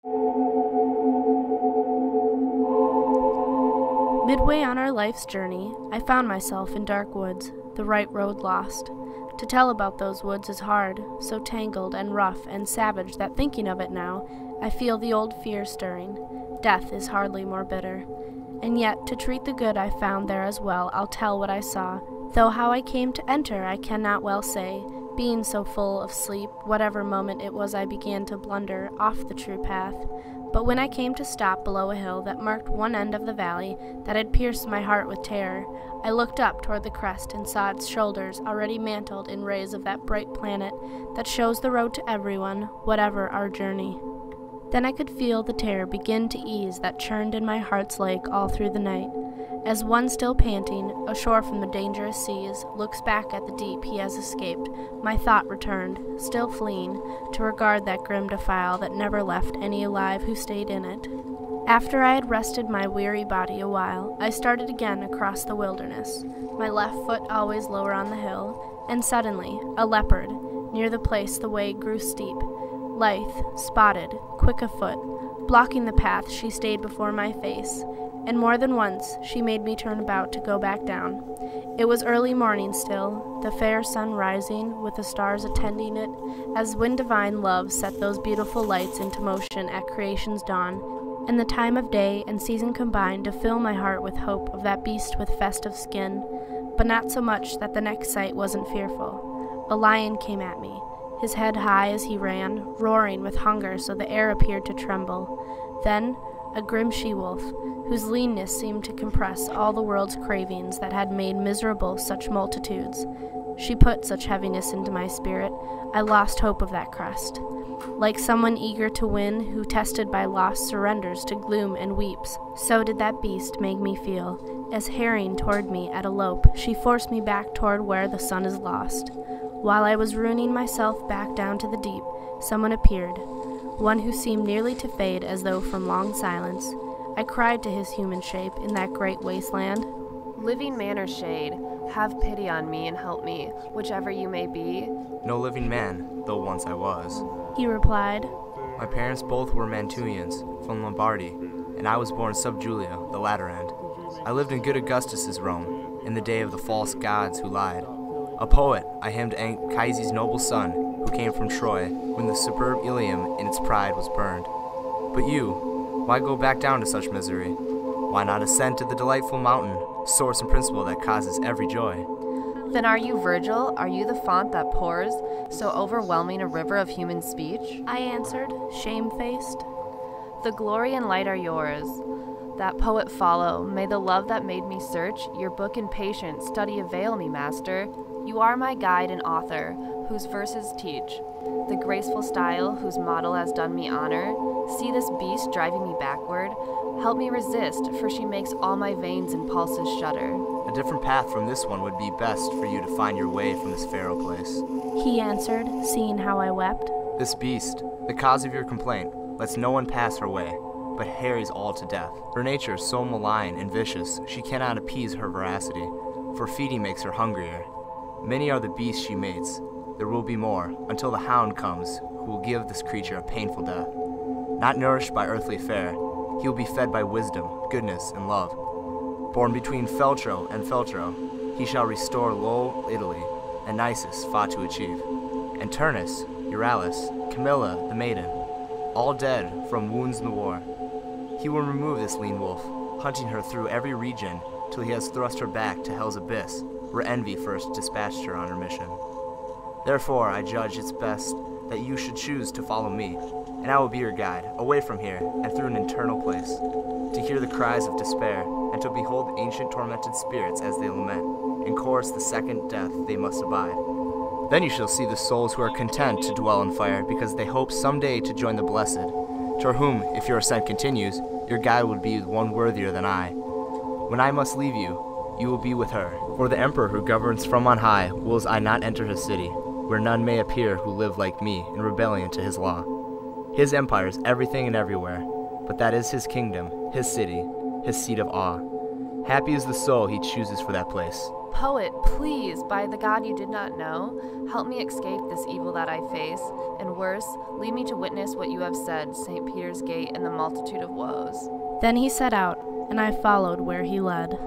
Midway on our life's journey, I found myself in dark woods, the right road lost. To tell about those woods is hard, so tangled and rough and savage that thinking of it now, I feel the old fear stirring. Death is hardly more bitter. And yet, to treat the good I found there as well, I'll tell what I saw, though how I came to enter I cannot well say, being so full of sleep, whatever moment it was I began to blunder off the true path. But when I came to stop below a hill that marked one end of the valley that had pierced my heart with terror, I looked up toward the crest and saw its shoulders already mantled in rays of that bright planet that shows the road to everyone, whatever our journey. Then I could feel the terror begin to ease that churned in my heart's lake all through the night. As one still panting, ashore from the dangerous seas, looks back at the deep he has escaped, my thought returned, still fleeing, to regard that grim defile that never left any alive who stayed in it. After I had rested my weary body a while, I started again across the wilderness, my left foot always lower on the hill, and suddenly, a leopard, near the place the way grew steep, lithe, spotted, quick of foot, blocking the path, she stayed before my face, and more than once she made me turn about to go back down. It was early morning still, the fair sun rising, with the stars attending it, as when divine love set those beautiful lights into motion at creation's dawn, and the time of day and season combined to fill my heart with hope of that beast with festive skin, but not so much that the next sight wasn't fearful. A lion came at me, his head high as he ran, roaring with hunger so the air appeared to tremble. Then a grim she-wolf, whose leanness seemed to compress all the world's cravings that had made miserable such multitudes. She put such heaviness into my spirit, I lost hope of that crest. Like someone eager to win, who tested by loss surrenders to gloom and weeps, so did that beast make me feel, as harrying toward me at a lope, she forced me back toward where the sun is lost. While I was ruining myself back down to the deep, someone appeared, one who seemed nearly to fade as though from long silence. I cried to his human shape in that great wasteland. Living man or shade, have pity on me and help me, whichever you may be. No living man, though once I was. He replied, My parents both were Mantuians, from Lombardy, and I was born sub Julia, the latter end. I lived in good Augustus's Rome, in the day of the false gods who lied. A poet, I hymned Anchises' noble son, who came from Troy, when the superb Ilium in its pride was burned. But you, why go back down to such misery? Why not ascend to the delightful mountain, source and principle that causes every joy? Then are you Virgil? Are you the font that pours, so overwhelming a river of human speech? I answered, shamefaced. The glory and light are yours. That poet follow, may the love that made me search, your book and patience study avail me, master. You are my guide and author, whose verses teach. The graceful style, whose model has done me honor. See this beast driving me backward. Help me resist, for she makes all my veins and pulses shudder. A different path from this one would be best for you to find your way from this Pharaoh place. He answered, seeing how I wept. This beast, the cause of your complaint, lets no one pass her way, but harries all to death. Her nature is so malign and vicious, she cannot appease her voracity, for feeding makes her hungrier. Many are the beasts she mates. There will be more, until the hound comes, who will give this creature a painful death. Not nourished by earthly fare, he will be fed by wisdom, goodness, and love. Born between Feltro and Feltro, he shall restore low Italy, and Nisus fought to achieve, and Turnus, Euryalus, Camilla the maiden, all dead from wounds in the war. He will remove this lean wolf, hunting her through every region, till he has thrust her back to hell's abyss, where envy first dispatched her on her mission. Therefore, I judge it's best that you should choose to follow me, and I will be your guide, away from here, and through an eternal place, to hear the cries of despair, and to behold ancient tormented spirits as they lament, in chorus the second death they must abide. Then you shall see the souls who are content to dwell in fire, because they hope someday to join the blessed, to whom, if your ascent continues, your guide would be one worthier than I. When I must leave you, you will be with her. For the emperor who governs from on high wills I not enter his city, where none may appear who live like me in rebellion to his law. His empire is everything and everywhere, but that is his kingdom, his city, his seat of awe. Happy is the soul he chooses for that place. Poet, please, by the God you did not know, help me escape this evil that I face, and worse, lead me to witness what you have said, St. Peter's Gate and the multitude of woes. Then he set out, and I followed where he led.